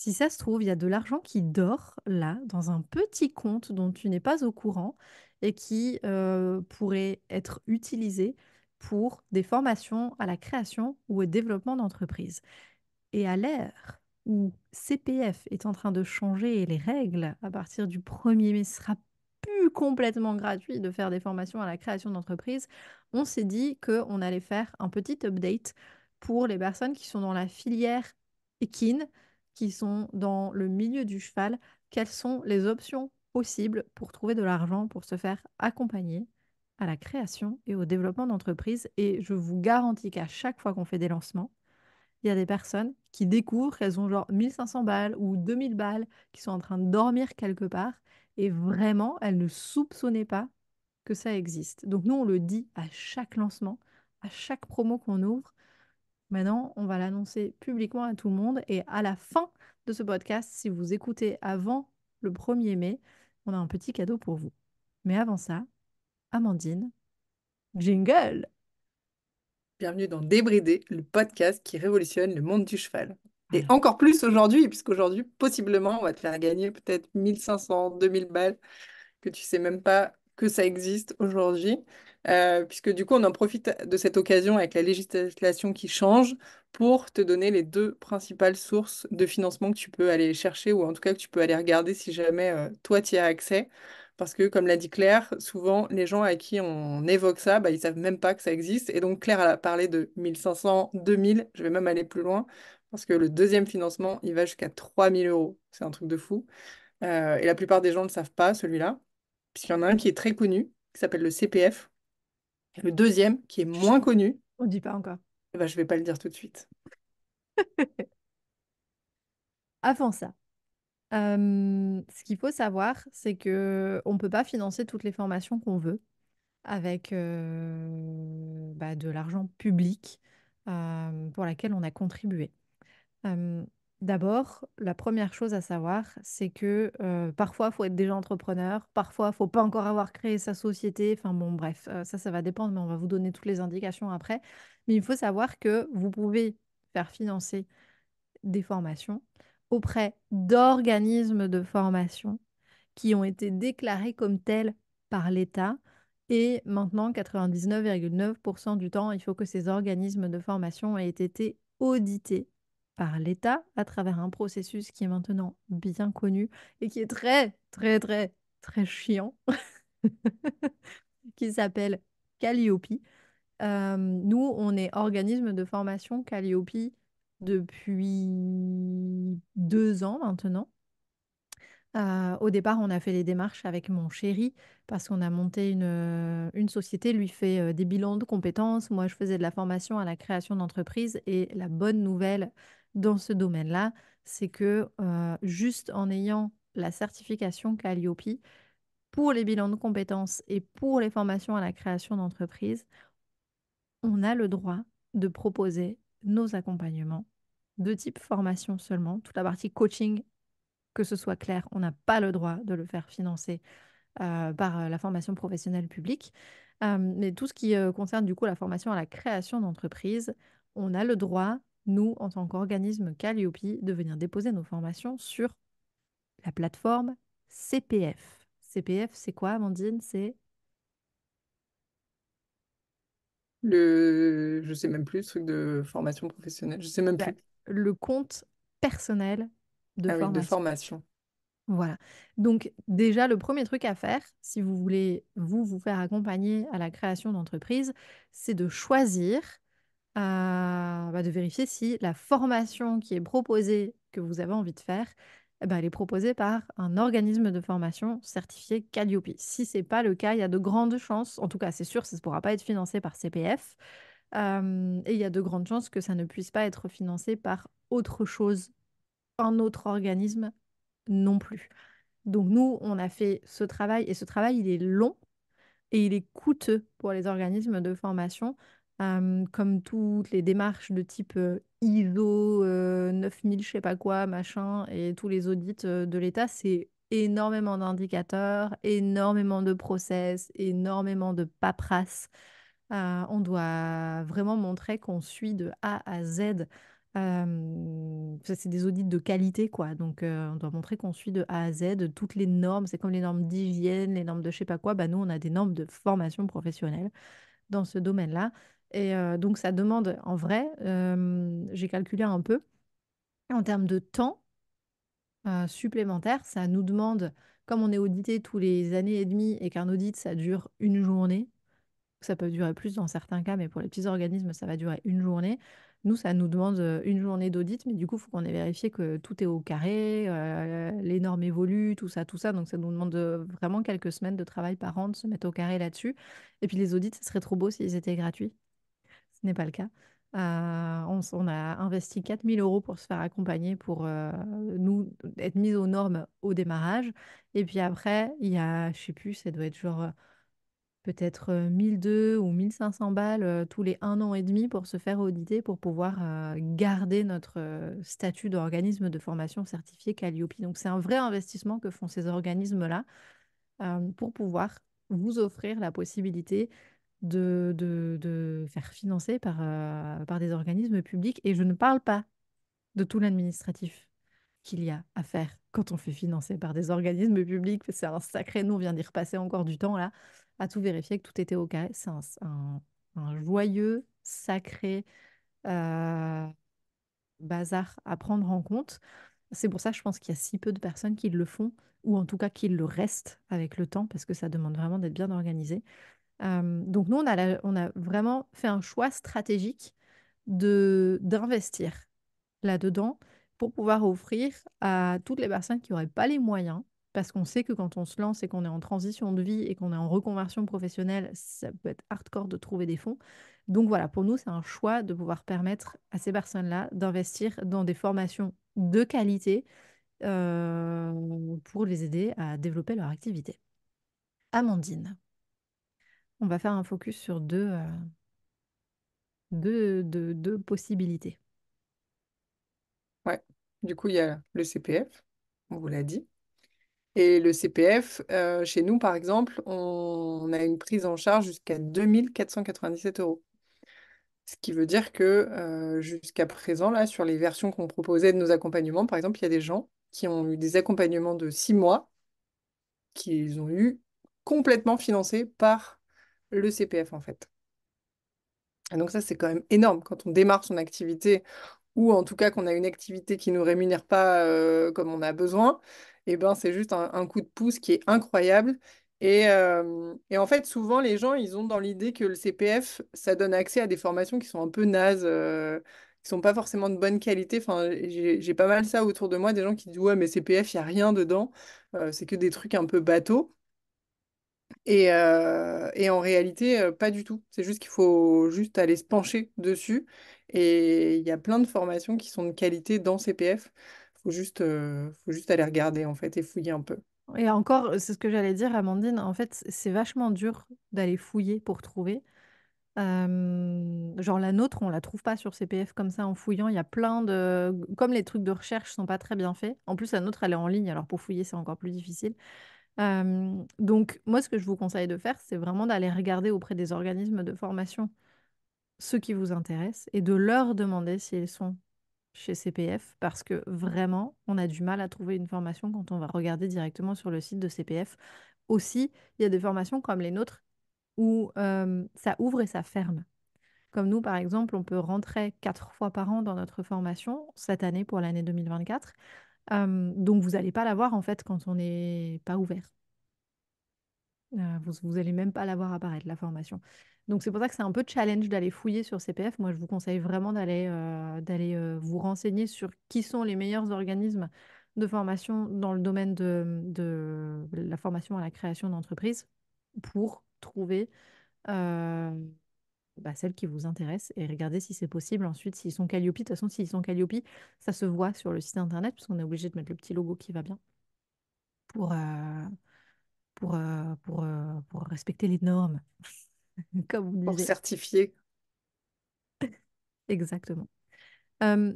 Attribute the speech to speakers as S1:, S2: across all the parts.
S1: Si ça se trouve, il y a de l'argent qui dort là, dans un petit compte dont tu n'es pas au courant et qui pourrait être utilisé pour des formations à la création ou au développement d'entreprises. Et à l'ère où CPF est en train de changer les règles, à partir du 1er mai, ce sera plus complètement gratuit de faire des formations à la création d'entreprises, on s'est dit qu'on allait faire un petit update pour les personnes qui sont dans la filière équine, qui sont dans le milieu du cheval. Quelles sont les options possibles pour trouver de l'argent, pour se faire accompagner à la création et au développement d'entreprises? Et je vous garantis qu'à chaque fois qu'on fait des lancements, il y a des personnes qui découvrent qu'elles ont genre 1500 balles ou 2000 balles, qui sont en train de dormir quelque part, et vraiment, elles ne soupçonnaient pas que ça existe. Donc nous, on le dit à chaque lancement, à chaque promo qu'on ouvre. Maintenant, on va l'annoncer publiquement à tout le monde, et à la fin de ce podcast, si vous écoutez avant le 1er mai, on a un petit cadeau pour vous. Mais avant ça, Amandine, jingle!
S2: Bienvenue dans Débridé, le podcast qui révolutionne le monde du cheval. Et
S1: Voilà.
S2: encore plus aujourd'hui, puisqu'aujourd'hui, possiblement, on va te faire gagner peut-être 1500, 2000 balles, que tu sais même pas que ça existe aujourd'hui. Puisque du coup, on en profite de cette occasion avec la législation qui change pour te donner les deux principales sources de financement que tu peux aller chercher, ou en tout cas que tu peux aller regarder si jamais toi, tu y as accès. Parce que, comme l'a dit Claire, souvent, les gens à qui on évoque ça, bah, ils savent même pas que ça existe. Et donc, Claire, elle a parlé de 1500, 2000. Je vais même aller plus loin. Parce que le deuxième financement, il va jusqu'à 3000 euros. C'est un truc de fou. Et la plupart des gens ne le savent pas, celui-là. Puisqu'il y en a un qui est très connu, qui s'appelle le CPF. Et le deuxième, qui est moins
S1: Chut,
S2: connu,
S1: on ne dit pas encore.
S2: eh ben, je vais pas le dire tout de suite.
S1: Avant ça. Ce qu'il faut savoir, c'est que on ne peut pas financer toutes les formations qu'on veut avec de l'argent public pour laquelle on a contribué. Euh, D'abord, la première chose à savoir, c'est que parfois, il faut être déjà entrepreneur, parfois, il faut pas encore avoir créé sa société. Enfin bon, bref, ça va dépendre, mais on va vous donner toutes les indications après. Mais il faut savoir que vous pouvez faire financer des formations auprès d'organismes de formation qui ont été déclarés comme tels par l'État. Et maintenant, 99,9% du temps, il faut que ces organismes de formation aient été audités par l'État à travers un processus qui est maintenant bien connu et qui est très, très, très, très chiant, qui s'appelle Calliope. Nous, on est organisme de formation Calliope depuis 2 ans maintenant. Au départ, on a fait les démarches avec mon chéri parce qu'on a monté une société. Lui fait des bilans de compétences. Moi, je faisais de la formation à la création d'entreprise. Et la bonne nouvelle dans ce domaine-là, c'est que juste en ayant la certification Calliope pour les bilans de compétences et pour les formations à la création d'entreprise, on a le droit de proposer nos accompagnements de type formation seulement. Toute la partie coaching, que ce soit clair, on n'a pas le droit de le faire financer par la formation professionnelle publique. Mais tout ce qui concerne du coup la formation à la création d'entreprise, on a le droit, nous, en tant qu'organisme Calliope, de venir déposer nos formations sur la plateforme CPF. CPF, c'est quoi, Amandine? C'est
S2: Je sais même plus, le truc de formation professionnelle. Je sais même
S1: la-
S2: plus.
S1: le compte personnel de
S2: Ah oui, de
S1: formation.
S2: formation.
S1: Voilà. Donc déjà, le premier truc à faire, si vous voulez vous faire accompagner à la création d'entreprise, c'est de choisir, de vérifier si la formation qui est proposée, que vous avez envie de faire, eh ben, elle est proposée par un organisme de formation certifié Calliope. Si ce n'est pas le cas, il y a de grandes chances, en tout cas c'est sûr, ça ne pourra pas être financé par CPF, et il y a de grandes chances que ça ne puisse pas être financé par autre chose, un autre organisme non plus. Donc nous, on a fait ce travail et ce travail, il est long et il est coûteux pour les organismes de formation, comme toutes les démarches de type ISO 9000, je sais pas quoi, machin, et tous les audits de l'État, c'est énormément d'indicateurs, énormément de process, énormément de paperasse. On doit vraiment montrer qu'on suit de A à Z Ça, c'est des audits de qualité, quoi. Donc, on doit montrer qu'on suit de A à Z de toutes les normes. C'est comme les normes d'hygiène, les normes de je sais pas quoi. Bah, nous, on a des normes de formation professionnelle dans ce domaine-là. Et donc, ça demande, en vrai, j'ai calculé un peu, en termes de temps supplémentaire, ça nous demande, comme on est audité tous les années et demie et qu'un audit, ça dure une journée, ça peut durer plus dans certains cas, mais pour les petits organismes, ça va durer une journée. Nous, ça nous demande une journée d'audit, mais du coup, il faut qu'on ait vérifié que tout est au carré, les normes évoluent, tout ça, tout ça. Donc, ça nous demande vraiment quelques semaines de travail par an de se mettre au carré là-dessus. Et puis, les audits, ce serait trop beau s'ils étaient gratuits. Ce n'est pas le cas. On a investi 4 000 € pour se faire accompagner, pour nous être mis aux normes au démarrage. Et puis après, il y a, je sais plus, ça doit être genre peut-être 1 200 ou 1 500 balles tous les 1 an et demi pour se faire auditer, pour pouvoir garder notre statut d'organisme de formation certifié Qualiopi. Donc c'est un vrai investissement que font ces organismes-là pour pouvoir vous offrir la possibilité de faire financer par des organismes publics. Et je ne parle pas de tout l'administratif qu'il y a à faire quand on fait financer par des organismes publics. C'est un sacré, nous, on vient d'y repasser encore du temps là, à tout vérifier que tout était au carré. C'est un joyeux, sacré euh, bazar à prendre en compte. C'est pour ça, je pense qu'il y a si peu de personnes qui le font, ou en tout cas qui le restent avec le temps, parce que ça demande vraiment d'être bien organisé. Donc nous, on a vraiment fait un choix stratégique d'investir là-dedans pour pouvoir offrir à toutes les personnes qui n'auraient pas les moyens, parce qu'on sait que quand on se lance et qu'on est en transition de vie et qu'on est en reconversion professionnelle, ça peut être hardcore de trouver des fonds. Donc voilà, pour nous, c'est un choix de pouvoir permettre à ces personnes-là d'investir dans des formations de qualité pour les aider à développer leur activité. Amandine, on va faire un focus sur deux possibilités.
S2: Ouais. Du coup, il y a le CPF, on vous l'a dit. Et le CPF, chez nous, par exemple, on a une prise en charge jusqu'à 2 497 €. Ce qui veut dire que jusqu'à présent, là, sur les versions qu'on proposait de nos accompagnements, par exemple, il y a des gens qui ont eu des accompagnements de 6 mois qu'ils ont eu complètement financés par le CPF, en fait. Et donc ça, c'est quand même énorme quand on démarre son activité ou en tout cas qu'on a une activité qui ne nous rémunère pas comme on a besoin. Et ben, c'est juste un coup de pouce qui est incroyable. Et en fait, souvent, les gens, ils ont dans l'idée que le CPF, ça donne accès à des formations qui sont un peu nazes, qui sont pas forcément de bonne qualité. Enfin, j'ai pas mal ça autour de moi, des gens qui disent, ouais, mais CPF, il n'y a rien dedans. C'est que des trucs un peu bateaux. Et en réalité, pas du tout. C'est juste qu'il faut juste aller se pencher dessus. Et il y a plein de formations qui sont de qualité dans CPF. Faut juste aller regarder en fait et fouiller un peu.
S1: Et encore, c'est ce que j'allais dire, Amandine, en fait, c'est vachement dur d'aller fouiller pour trouver. Genre la nôtre, on la trouve pas sur CPF comme ça en fouillant. Il y a plein de... Comme les trucs de recherche sont pas très bien faits. En plus, la nôtre, elle est en ligne, alors pour fouiller, c'est encore plus difficile. Donc, moi, ce que je vous conseille de faire, c'est vraiment d'aller regarder auprès des organismes de formation ceux qui vous intéressent et de leur demander s'ils sont chez CPF parce que vraiment, on a du mal à trouver une formation quand on va regarder directement sur le site de CPF. Aussi, il y a des formations comme les nôtres où ça ouvre et ça ferme. Comme nous, par exemple, on peut rentrer 4 fois par an dans notre formation cette année pour l'année 2024. Donc, vous n'allez pas la voir en fait quand on n'est pas ouvert. Vous allez même pas la voir apparaître, la formation. Donc c'est pour ça que c'est un peu challenge d'aller fouiller sur CPF. Moi, je vous conseille vraiment d'aller vous renseigner sur qui sont les meilleurs organismes de formation dans le domaine de la formation à la création d'entreprise pour trouver celles qui vous intéressent et regarder si c'est possible ensuite, s'ils sont Calliope. De toute façon, s'ils sont Calliope, ça se voit sur le site internet puisqu'on est obligé de mettre le petit logo qui va bien pour, pour respecter les normes, comme vous
S2: Pour
S1: disiez.
S2: certifier.
S1: Exactement. Euh,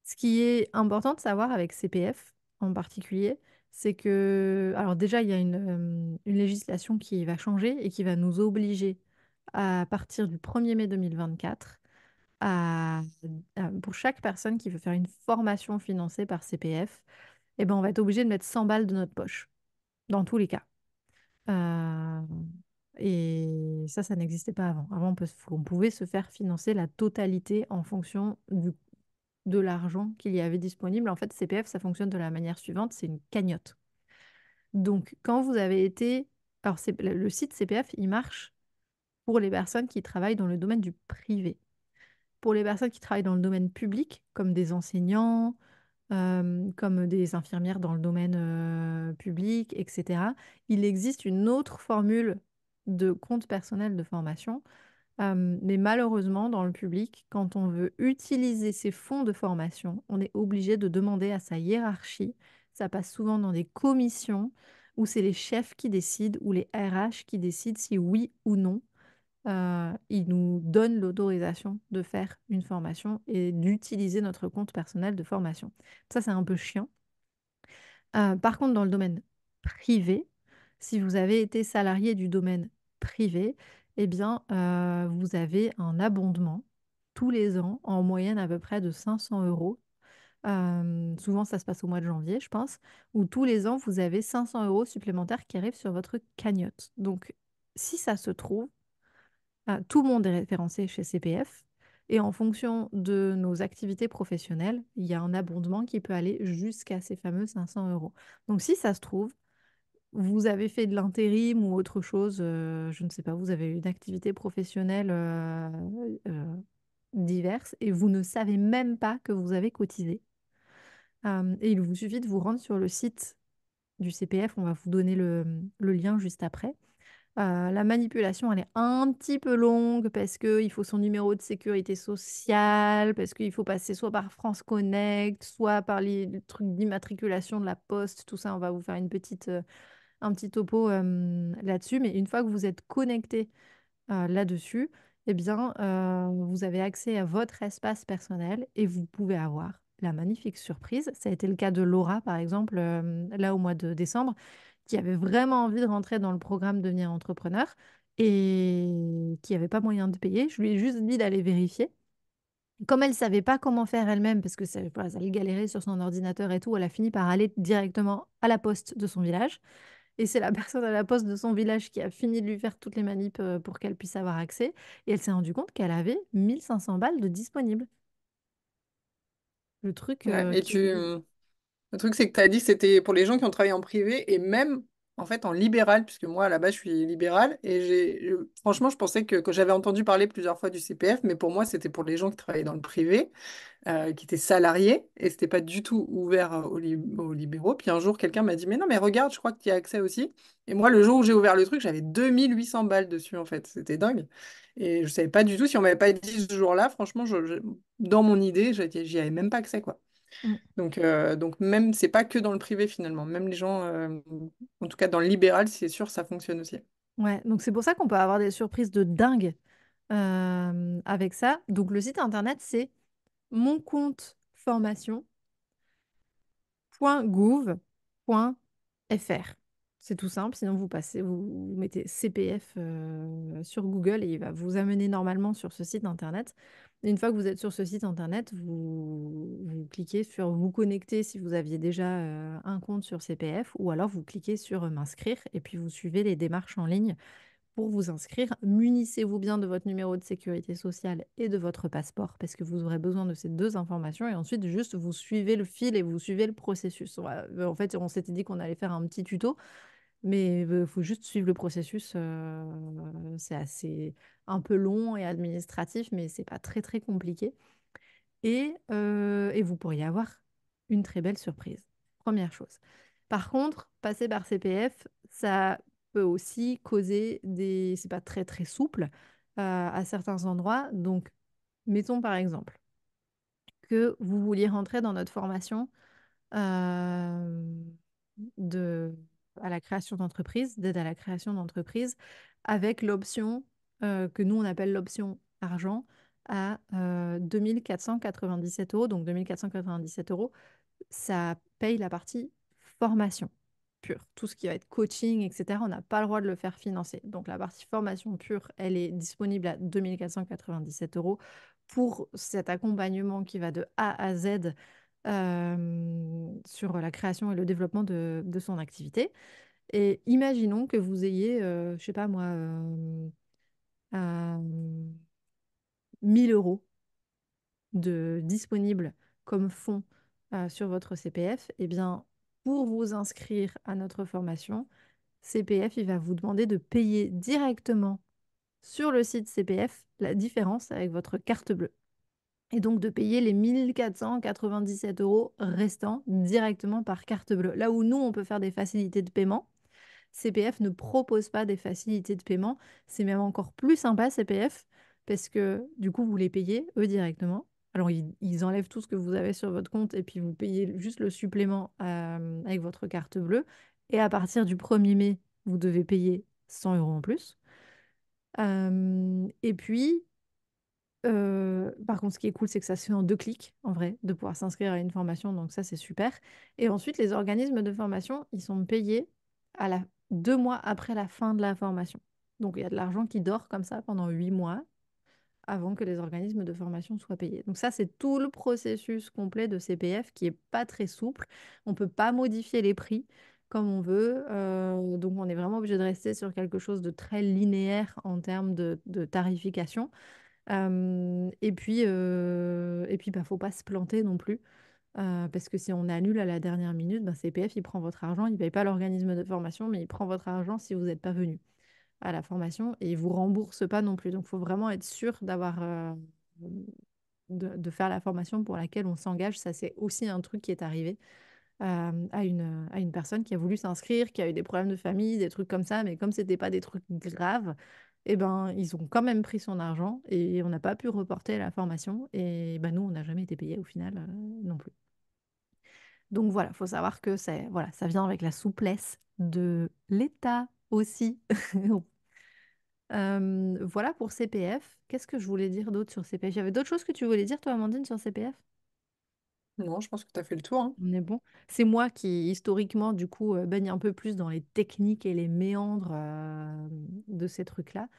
S1: Ce qui est important de savoir avec CPF en particulier, c'est que, alors déjà, il y a une législation qui va changer et qui va nous obliger à partir du 1er mai 2024 pour chaque personne qui veut faire une formation financée par CPF, eh ben, on va être obligé de mettre 100 balles de notre poche, dans tous les cas. Euh, et ça n'existait pas avant. Avant, on pouvait se faire financer la totalité en fonction de l'argent qu'il y avait disponible. En fait, CPF, ça fonctionne de la manière suivante, c'est une cagnotte. Donc, quand vous avez été... Alors, le site CPF, il marche pour les personnes qui travaillent dans le domaine du privé. Pour les personnes qui travaillent dans le domaine public, comme des enseignants, comme des infirmières dans le domaine public, etc., il existe une autre formule de compte personnel de formation. Mais malheureusement, dans le public, quand on veut utiliser ces fonds de formation, on est obligé de demander à sa hiérarchie. Ça passe souvent dans des commissions où c'est les chefs qui décident ou les RH qui décident si oui ou non ils nous donnent l'autorisation de faire une formation et d'utiliser notre compte personnel de formation. Ça, c'est un peu chiant. Par contre, dans le domaine privé, si vous avez été salarié du domaine privé, eh bien, vous avez un abondement tous les ans, en moyenne à peu près de 500 euros. Souvent, ça se passe au mois de janvier, je pense, où tous les ans, vous avez 500 euros supplémentaires qui arrivent sur votre cagnotte. Donc, si ça se trouve, tout le monde est référencé chez CPF. Et en fonction de nos activités professionnelles, il y a un abondement qui peut aller jusqu'à ces fameux 500 euros. Donc, si ça se trouve, vous avez fait de l'intérim ou autre chose, je ne sais pas, vous avez une activité professionnelle diverse et vous ne savez même pas que vous avez cotisé. Et il vous suffit de vous rendre sur le site du CPF, on va vous donner le lien juste après. La manipulation, elle est un petit peu longue parce qu'il faut son numéro de sécurité sociale, parce qu'il faut passer soit par France Connect, soit par les trucs d'immatriculation de la poste, tout ça. On va vous faire un petit topo là-dessus. Mais une fois que vous êtes connecté là-dessus, eh bien, vous avez accès à votre espace personnel et vous pouvez avoir la magnifique surprise. Ça a été le cas de Laura, par exemple, là au mois de décembre, qui avait vraiment envie de rentrer dans le programme Devenir entrepreneur et qui n'avait pas moyen de payer. Je lui ai juste dit d'aller vérifier. Comme elle ne savait pas comment faire elle-même, parce que ça, voilà, elle galérait sur son ordinateur et tout, elle a fini par aller directement à la poste de son village. Et c'est la personne à la poste de son village qui a fini de lui faire toutes les manips pour qu'elle puisse avoir accès. Et elle s'est rendue compte qu'elle avait 1500 balles de disponibles. Le truc
S2: Ouais, et
S1: qui...
S2: le truc, c'est que tu as dit que c'était pour les gens qui ont travaillé en privé et même en fait en libéral, puisque moi à la base je suis libérale et franchement je pensais que j'avais entendu parler plusieurs fois du CPF, mais pour moi c'était pour les gens qui travaillaient dans le privé, qui étaient salariés et c'était pas du tout ouvert aux libéraux. Puis un jour quelqu'un m'a dit mais non mais regarde, je crois que tu y as accès aussi. Et moi le jour où j'ai ouvert le truc j'avais 2800 balles dessus en fait, c'était dingue. Et je savais pas du tout, si on m'avait pas dit ce jour-là, franchement dans mon idée j'y avais même pas accès quoi.
S1: Mm.
S2: Donc même, c'est pas que dans le privé finalement. Même les gens, en tout cas dans le libéral, c'est sûr, ça fonctionne aussi.
S1: Ouais, donc c'est pour ça qu'on peut avoir des surprises de dingue avec ça. Donc le site internet, c'est mon compte formation. .gouv.fr. C'est tout simple, sinon vous mettez CPF sur Google et il va vous amener normalement sur ce site internet. Et une fois que vous êtes sur ce site internet, vous cliquez sur vous connecter si vous aviez déjà un compte sur CPF ou alors vous cliquez sur m'inscrire et puis vous suivez les démarches en ligne pour vous inscrire. Munissez-vous bien de votre numéro de sécurité sociale et de votre passeport parce que vous aurez besoin de ces deux informations et ensuite juste vous suivez le fil et vous suivez le processus. Voilà. En fait, on s'était dit qu'on allait faire un petit tuto, mais il faut juste suivre le processus. C'est assez un peu long et administratif, mais c'est pas très très compliqué. Et vous pourriez avoir une très belle surprise. Première chose. Par contre, passer par CPF, ça peut aussi causer des... C'est pas très très souple à certains endroits. Donc, mettons par exemple que vous vouliez rentrer dans notre formation euh, de... à la création d'entreprise, d'aide à la création d'entreprise, avec l'option que nous on appelle l'option argent à 2497 euros. Donc 2497 euros, ça paye la partie formation pure. Tout ce qui va être coaching, etc., on n'a pas le droit de le faire financer. Donc la partie formation pure, elle est disponible à 2497 euros pour cet accompagnement qui va de A à Z sur la création et le développement de son activité. Et imaginons que vous ayez, je sais pas moi, 1000 euros de disponibles comme fonds sur votre CPF. Eh bien, pour vous inscrire à notre formation, CPF, il va vous demander de payer directement sur le site CPF la différence avec votre carte bleue. Et donc de payer les 1497 € restants directement par carte bleue. Là où nous, on peut faire des facilités de paiement, CPF ne propose pas des facilités de paiement. C'est même encore plus sympa, CPF, parce que du coup, vous les payez, eux, directement. Alors, ils enlèvent tout ce que vous avez sur votre compte et puis vous payez juste le supplément avec votre carte bleue. Et à partir du 1er mai, vous devez payer 100 € en plus. Et puis, par contre, ce qui est cool, c'est que ça se fait en 2 clics, en vrai, de pouvoir s'inscrire à une formation. Donc ça, c'est super. Et ensuite, les organismes de formation, ils sont payés à 2 mois après la fin de la formation. Donc il y a de l'argent qui dort comme ça pendant 8 mois avant que les organismes de formation soient payés. Donc ça, c'est tout le processus complet de CPF qui est pas très souple. On peut pas modifier les prix comme on veut. Donc on est vraiment obligé de rester sur quelque chose de très linéaire en termes de tarification. Et puis, bah, faut pas se planter non plus. Parce que si on annule à la dernière minute, bah, CPF, il prend votre argent, il ne paye pas l'organisme de formation, mais il prend votre argent si vous n'êtes pas venu à la formation et il ne vous rembourse pas non plus. Donc, il faut vraiment être sûr de faire la formation pour laquelle on s'engage. Ça, c'est aussi un truc qui est arrivé à une personne qui a voulu s'inscrire, qui a eu des problèmes de famille, des trucs comme ça, mais comme c'était pas des trucs graves, eh ben, ils ont quand même pris son argent et on n'a pas pu reporter la formation. Et ben, nous, on n'a jamais été payés au final non plus. Donc voilà, il faut savoir que voilà, ça vient avec la souplesse de l'État aussi. Voilà pour CPF. Qu'est-ce que je voulais dire d'autre sur CPF? Il y avait d'autres choses que tu voulais dire, toi, Amandine, sur CPF?
S2: Non, je pense que tu as fait le tour, hein.
S1: On est bon. C'est moi qui, historiquement, du coup, baigne un peu plus dans les techniques et les méandres de ces trucs-là.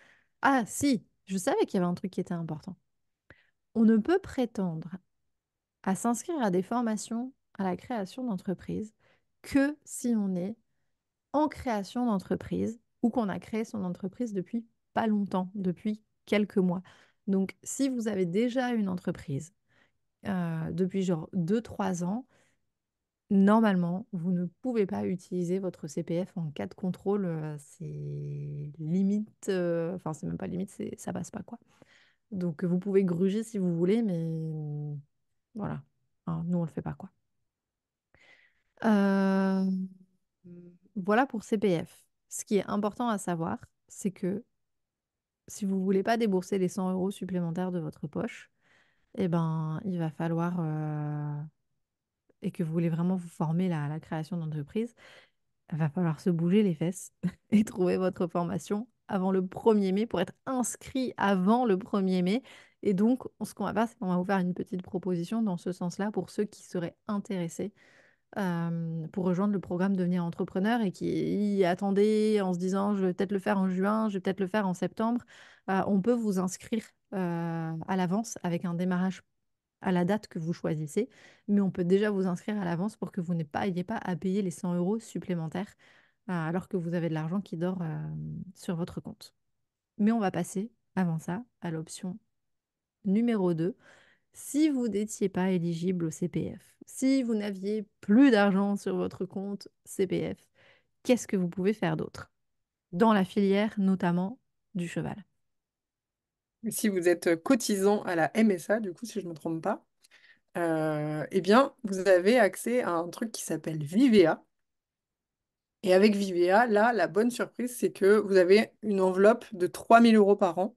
S1: Ah, si, je savais qu'il y avait un truc qui était important. On ne peut prétendre à s'inscrire à des formations à la création d'entreprise que si on est en création d'entreprise ou qu'on a créé son entreprise depuis pas longtemps, depuis quelques mois. Donc, si vous avez déjà une entreprise depuis genre 2 3 ans, normalement, vous ne pouvez pas utiliser votre CPF en cas de contrôle. C'est limite, enfin, c'est même pas limite, ça passe pas quoi. Donc, vous pouvez gruger si vous voulez, mais voilà. Hein, nous, on le fait pas quoi. Euh, Voilà pour CPF. Ce qui est important à savoir, c'est que si vous voulez pas débourser les 100 € supplémentaires de votre poche, eh ben, il va falloir, et que vous voulez vraiment vous former à la création d'entreprise, il va falloir se bouger les fesses et trouver votre formation avant le 1er mai pour être inscrit avant le 1er mai. Et donc, ce qu'on va faire, c'est qu'on va vous faire une petite proposition dans ce sens-là pour ceux qui seraient intéressés pour rejoindre le programme Devenir entrepreneur et qui y attendaient en se disant, je vais peut-être le faire en juin, je vais peut-être le faire en septembre. On peut vous inscrire à l'avance avec un démarrage à la date que vous choisissez, mais on peut déjà vous inscrire à l'avance pour que vous n'ayez pas à payer les 100 € supplémentaires alors que vous avez de l'argent qui dort sur votre compte. Mais on va passer avant ça à l'option numéro 2. Si vous n'étiez pas éligible au CPF, si vous n'aviez plus d'argent sur votre compte CPF, qu'est-ce que vous pouvez faire d'autre? Dans la filière notamment du cheval.
S2: Si vous êtes cotisant à la MSA, du coup, si je ne me trompe pas, eh bien, vous avez accès à un truc qui s'appelle Vivea. Et avec Vivea, là, la bonne surprise, c'est que vous avez une enveloppe de 3 000 € par an.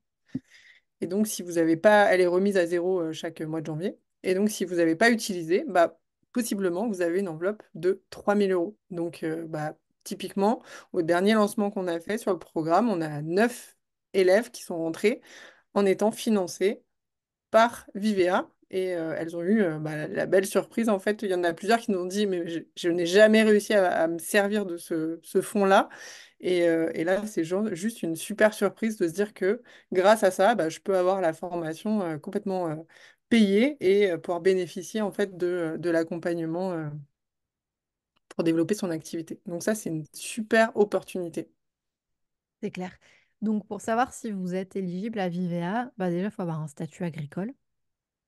S2: Et donc, si vous n'avez pas, elle est remise à zéro chaque mois de janvier. Et donc, si vous n'avez pas utilisé, bah, possiblement, vous avez une enveloppe de 3 000 €. Donc, bah, typiquement, au dernier lancement qu'on a fait sur le programme, on a 9 élèves qui sont rentrés en étant financés par Vivea. et elles ont eu la belle surprise. En fait, il y en a plusieurs qui nous ont dit, mais je n'ai jamais réussi à me servir de ce fonds-là. Et là, c'est juste une super surprise de se dire que grâce à ça, bah, je peux avoir la formation complètement payée et pouvoir bénéficier en fait de l'accompagnement pour développer son activité. Donc ça, c'est une super opportunité.
S1: C'est clair. Donc, pour savoir si vous êtes éligible à Vivea, bah déjà, il faut avoir un statut agricole.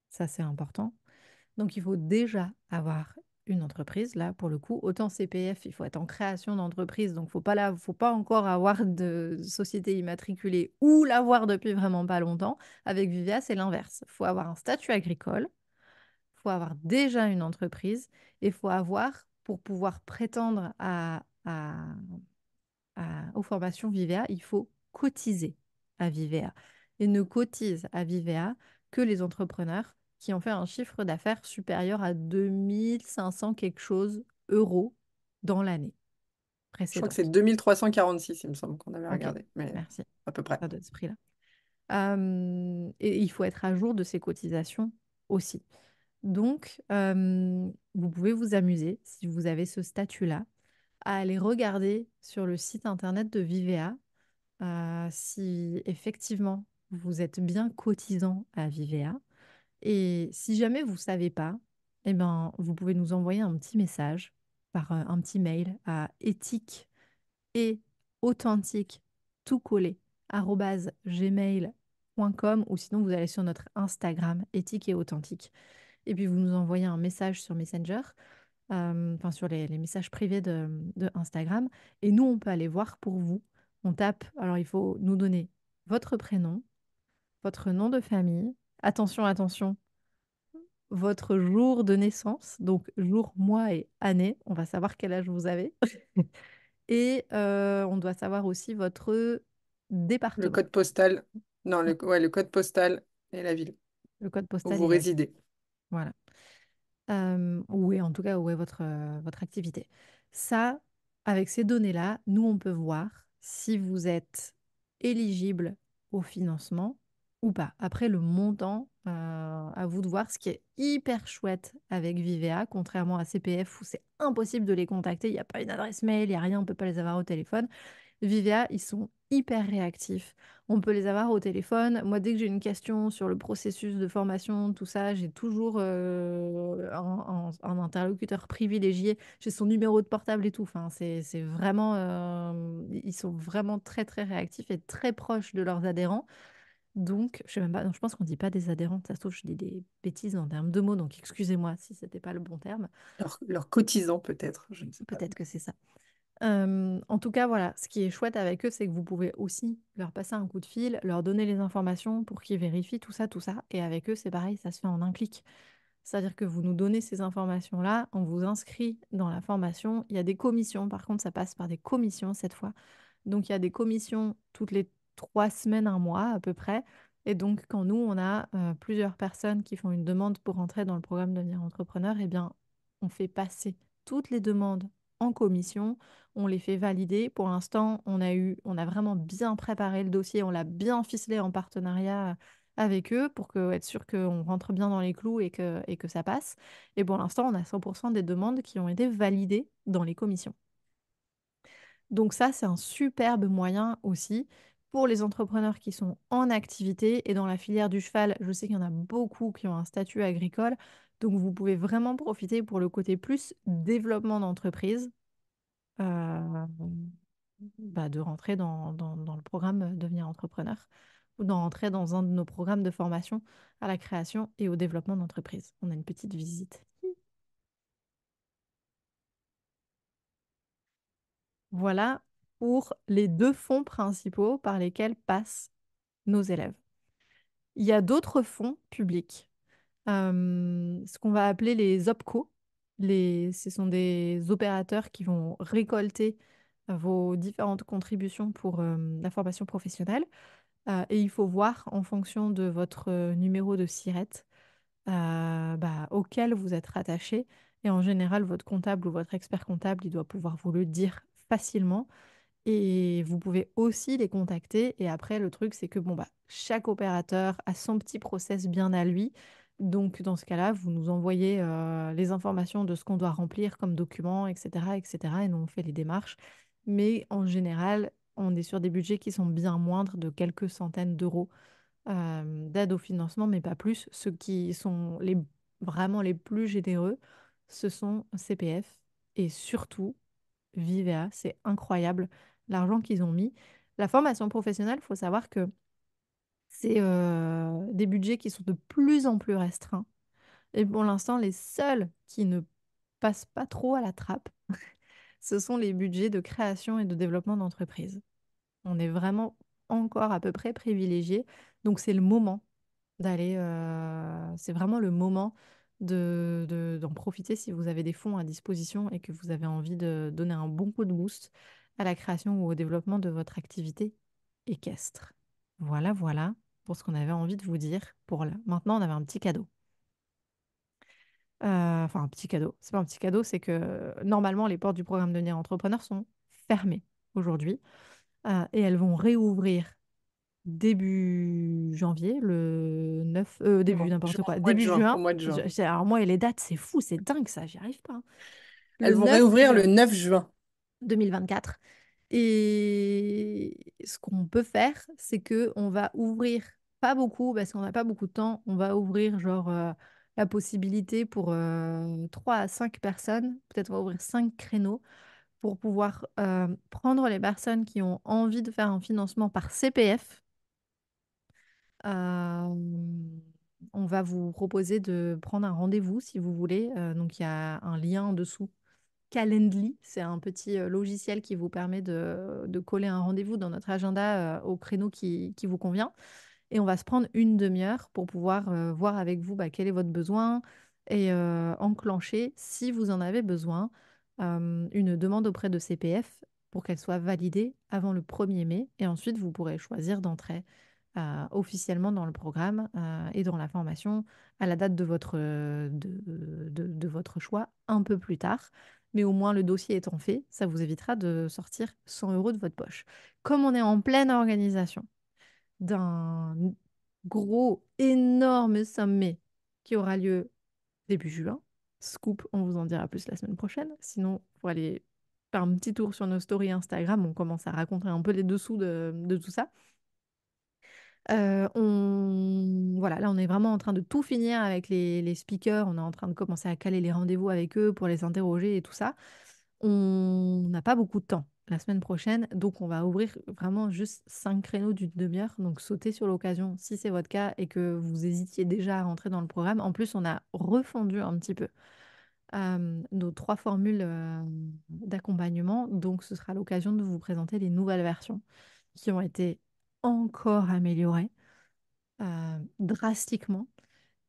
S1: Ça, c'est important. Donc, il faut déjà avoir une entreprise. Là, pour le coup, autant CPF, il faut être en création d'entreprise. Donc, faut pas encore avoir de société immatriculée ou l'avoir depuis vraiment pas longtemps. Avec Vivea, c'est l'inverse. Il faut avoir un statut agricole. Il faut avoir déjà une entreprise. Et il faut avoir, pour pouvoir prétendre aux formations Vivea, il faut cotiser à Vivea. Et ne cotise à Vivea que les entrepreneurs qui ont fait un chiffre d'affaires supérieur à 2500 quelque chose euros dans l'année
S2: Je crois que c'est
S1: précédente.
S2: 2346, il me semble qu'on avait
S1: Ok,
S2: regardé, mais
S1: merci.
S2: à peu près.
S1: Ça doit être ce prix-là. Et il faut être à jour de ces cotisations aussi. Donc, vous pouvez vous amuser, si vous avez ce statut-là, à aller regarder sur le site internet de Vivea si effectivement vous êtes bien cotisant à Vivea. Et si jamais vous ne savez pas, eh ben, vous pouvez nous envoyer un petit message par un petit mail à éthique et authentique tout collé @gmail.com ou sinon vous allez sur notre Instagram éthique et authentique. Et puis vous nous envoyez un message sur Messenger, enfin sur les messages privés de Instagram. Et nous, on peut aller voir pour vous. On tape, alors il faut nous donner votre prénom, votre nom de famille. Attention, attention, votre jour de naissance, donc jour, mois et année. On va savoir quel âge vous avez. Et on doit savoir aussi votre
S2: Le
S1: département.
S2: code postal, non,
S1: Ouais,
S2: ouais, le code postal et la ville
S1: le code
S2: où
S1: postal
S2: vous
S1: et la ville.
S2: résidez.
S1: Voilà. Où est en tout cas où est votre activité. Ça, avec ces données-là, nous, on peut voir si vous êtes éligible au financement ou pas. Après, le montant, à vous de voir. Ce qui est hyper chouette avec Vivea, contrairement à CPF où c'est impossible de les contacter, il n'y a pas une adresse mail, il n'y a rien, on ne peut pas les avoir au téléphone. Vivea, ils sont hyper réactifs. On peut les avoir au téléphone. Moi, dès que j'ai une question sur le processus de formation, tout ça, j'ai toujours un interlocuteur privilégié. J'ai son numéro de portable et tout. Enfin, c'est vraiment, ils sont vraiment très, très réactifs et très proches de leurs adhérents. Donc, je sais même pas, non, je pense qu'on dit pas des adhérents. Ça se trouve, je dis des bêtises en termes de mots. Donc, excusez-moi si c'était pas le bon terme.
S2: Leur cotisant peut-être, je ne sais pas.
S1: Peut-être que c'est ça. En tout cas, voilà, ce qui est chouette avec eux, c'est que vous pouvez aussi leur passer un coup de fil, leur donner les informations pour qu'ils vérifient tout ça, tout ça. Et avec eux, c'est pareil, ça se fait en un clic. C'est-à-dire que vous nous donnez ces informations-là, on vous inscrit dans la formation. Il y a des commissions, par contre, ça passe par des commissions cette fois. Donc, il y a des commissions toutes les 3 semaines, un mois à peu près. Et donc, quand nous, on a plusieurs personnes qui font une demande pour entrer dans le programme Devenir entrepreneur, eh bien, on fait passer toutes les demandes en commission, on les fait valider. Pour l'instant, on a vraiment bien préparé le dossier, on l'a bien ficelé en partenariat avec eux pour être sûr qu'on rentre bien dans les clous et que ça passe. Et pour l'instant, on a 100% des demandes qui ont été validées dans les commissions. Donc ça, c'est un superbe moyen aussi pour les entrepreneurs qui sont en activité et dans la filière du cheval. Je sais qu'il y en a beaucoup qui ont un statut agricole. Donc vous pouvez vraiment profiter pour le côté plus développement d'entreprise, euh, de rentrer dans le programme Devenir entrepreneur ou d'entrer dans un de nos programmes de formation à la création et au développement d'entreprise. On a une petite visite. Voilà pour les deux fonds principaux par lesquels passent nos élèves. Il y a d'autres fonds publics, ce qu'on va appeler les OPCO. Ce sont des opérateurs qui vont récolter vos différentes contributions pour la formation professionnelle. Et il faut voir en fonction de votre numéro de SIRET auquel vous êtes rattaché. Et en général, votre comptable ou votre expert comptable, il doit pouvoir vous le dire facilement. Et vous pouvez aussi les contacter. Et après, le truc, c'est que bon, chaque opérateur a son petit process bien à lui. Donc, dans ce cas-là, vous nous envoyez les informations de ce qu'on doit remplir comme document, etc., etc. Et nous, on fait les démarches. Mais en général, on est sur des budgets qui sont bien moindres de quelques centaines d'euros d'aide au financement, mais pas plus. Ceux qui sont vraiment les plus généreux, ce sont CPF et surtout Vivea. C'est incroyable l'argent qu'ils ont mis. La formation professionnelle, il faut savoir que c'est des budgets qui sont de plus en plus restreints. Et pour l'instant, les seuls qui ne passent pas trop à la trappe, ce sont les budgets de création et de développement d'entreprise. On est vraiment encore à peu près privilégiés. Donc c'est le moment d'aller, c'est vraiment le moment d'en profiter si vous avez des fonds à disposition et que vous avez envie de donner un bon coup de boost à la création ou au développement de votre activité équestre. Voilà, voilà pour ce qu'on avait envie de vous dire pour là. Maintenant, on avait un petit cadeau. Enfin, un petit cadeau. C'est pas un petit cadeau, c'est que normalement, les portes du programme Devenir entrepreneur sont fermées aujourd'hui et elles vont réouvrir début janvier, le 9, début n'importe quoi,
S2: Au mois de
S1: début
S2: juin, au
S1: juin.
S2: mois de juin.
S1: Alors moi et les dates, c'est fou, c'est dingue ça, j'y arrive pas, hein.
S2: Elles
S1: Le
S2: vont
S1: 9
S2: réouvrir le
S1: juin
S2: 9 juin.
S1: 2024. Et ce qu'on peut faire, c'est que on va ouvrir, pas beaucoup, parce qu'on n'a pas beaucoup de temps, on va ouvrir genre la possibilité pour 3 à 5 personnes, peut-être on va ouvrir 5 créneaux pour pouvoir prendre les personnes qui ont envie de faire un financement par CPF. On va vous proposer de prendre un rendez-vous si vous voulez. Donc il y a un lien en dessous. Calendly, c'est un petit logiciel qui vous permet de coller un rendez-vous dans notre agenda au créneau qui vous convient. Et on va se prendre une demi-heure pour pouvoir voir avec vous quel est votre besoin et enclencher, si vous en avez besoin, une demande auprès de CPF pour qu'elle soit validée avant le 1er mai. Et ensuite, vous pourrez choisir d'entrer officiellement dans le programme et dans la formation à la date de votre choix un peu plus tard. Mais au moins, le dossier étant fait, ça vous évitera de sortir 100 euros de votre poche. Comme on est en pleine organisation d'un gros, énorme sommet qui aura lieu début juin. Scoop, on vous en dira plus la semaine prochaine. Sinon, il faut aller faire un petit tour sur nos stories Instagram. On commence à raconter un peu les dessous de tout ça. Voilà, là, on est vraiment en train de tout finir avec les speakers. On est en train de commencer à caler les rendez-vous avec eux pour les interroger et tout ça. On n'a pas beaucoup de temps la semaine prochaine, donc on va ouvrir vraiment juste 5 créneaux d'une demi-heure. Donc sautez sur l'occasion si c'est votre cas et que vous hésitiez déjà à rentrer dans le programme. En plus, on a refondu un petit peu nos 3 formules d'accompagnement. Donc ce sera l'occasion de vous présenter les nouvelles versions qui ont été encore améliorées drastiquement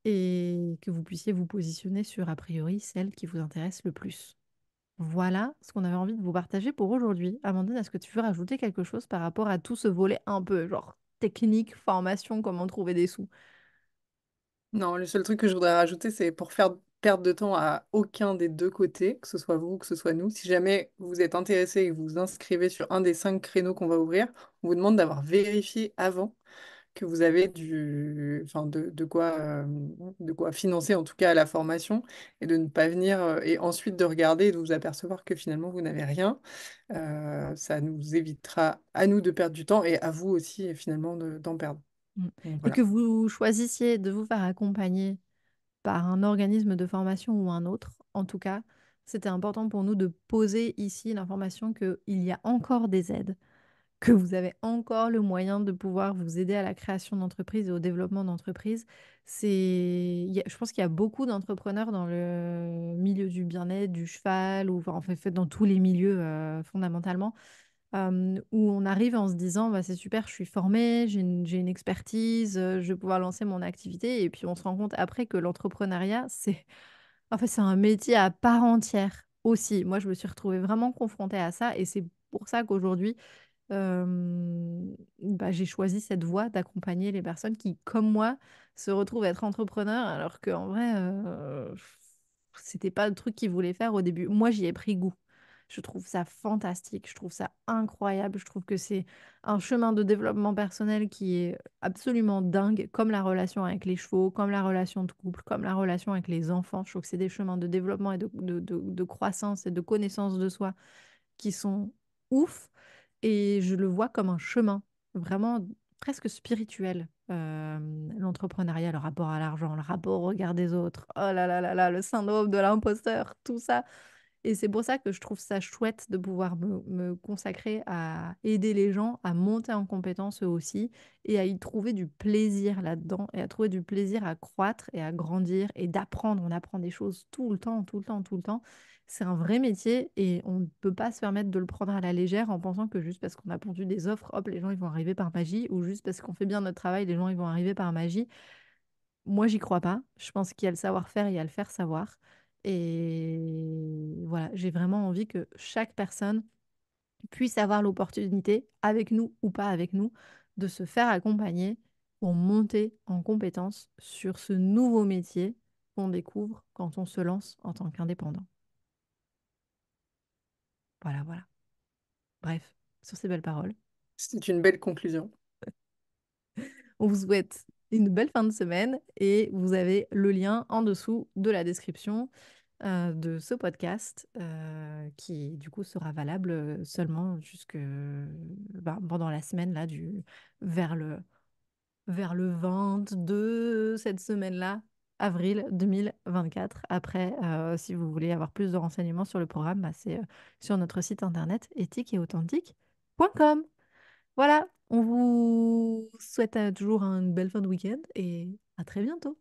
S1: et que vous puissiez vous positionner sur, a priori, celle qui vous intéresse le plus. Voilà ce qu'on avait envie de vous partager pour aujourd'hui. Amandine, est-ce que tu veux rajouter quelque chose par rapport à tout ce volet un peu, genre technique, formation, comment trouver des sous?
S2: Non, le seul truc que je voudrais rajouter, c'est pour faire perdre de temps à aucun des deux côtés, que ce soit vous, que ce soit nous. Si jamais vous êtes intéressé et que vous vous inscrivez sur un des 5 créneaux qu'on va ouvrir, on vous demande d'avoir vérifié avant que vous avez enfin, de quoi financer en tout cas la formation et de ne pas venir et ensuite de regarder et de vous apercevoir que finalement vous n'avez rien. Ça nous évitera à nous de perdre du temps et à vous aussi finalement d'en perdre.
S1: Mm.
S2: Donc
S1: Et
S2: voilà.
S1: que vous choisissiez de vous faire accompagner par un organisme de formation ou un autre, en tout cas, c'était important pour nous de poser ici l'information qu'il y a encore des aides, que vous avez encore le moyen de pouvoir vous aider à la création d'entreprise et au développement d'entreprise. Je pense qu'il y a beaucoup d'entrepreneurs dans le milieu du bien-être, du cheval, ou enfin, en fait dans tous les milieux fondamentalement, où on arrive en se disant bah, c'est super, je suis formée, j'ai une expertise, je vais pouvoir lancer mon activité. Et puis on se rend compte après que l'entrepreneuriat, en fait, c'est un métier à part entière aussi. Moi, je me suis retrouvée vraiment confrontée à ça et c'est pour ça qu'aujourd'hui, j'ai choisi cette voie d'accompagner les personnes qui, comme moi, se retrouvent être entrepreneurs alors qu'en vrai, c'était pas le truc qu'ils voulaient faire au début. Moi, j'y ai pris goût. Je trouve ça fantastique, je trouve ça incroyable, je trouve que c'est un chemin de développement personnel qui est absolument dingue, comme la relation avec les chevaux, comme la relation de couple, comme la relation avec les enfants. Je trouve que c'est des chemins de développement et de croissance et de connaissance de soi qui sont ouf. Et je le vois comme un chemin vraiment presque spirituel. L'entrepreneuriat, le rapport à l'argent, le rapport au regard des autres, oh là là là là, le syndrome de l'imposteur, tout ça. Et c'est pour ça que je trouve ça chouette de pouvoir me consacrer à aider les gens à monter en compétence eux aussi et à y trouver du plaisir là-dedans et à trouver du plaisir à croître et à grandir et d'apprendre. On apprend des choses tout le temps, tout le temps, tout le temps. C'est un vrai métier et on ne peut pas se permettre de le prendre à la légère en pensant que juste parce qu'on a pondu des offres, hop, les gens ils vont arriver par magie ou juste parce qu'on fait bien notre travail, les gens ils vont arriver par magie. Moi, j'y crois pas. Je pense qu'il y a le savoir-faire et il y a le faire savoir. Et voilà, j'ai vraiment envie que chaque personne puisse avoir l'opportunité, avec nous ou pas avec nous, de se faire accompagner pour monter en compétence sur ce nouveau métier qu'on découvre quand on se lance en tant qu'indépendant. Voilà, voilà. Bref, sur ces belles paroles,
S2: C'est une belle conclusion.
S1: on vous souhaite une belle fin de semaine et vous avez le lien en dessous de la description de ce podcast qui du coup sera valable seulement jusque pendant la semaine là vers le vers le 22 cette semaine-là, avril 2024. Après, si vous voulez avoir plus de renseignements sur le programme, bah, c'est sur notre site internet éthique-et-authentique.com. Voilà, on vous souhaite toujours une belle fin de week-end et à très bientôt.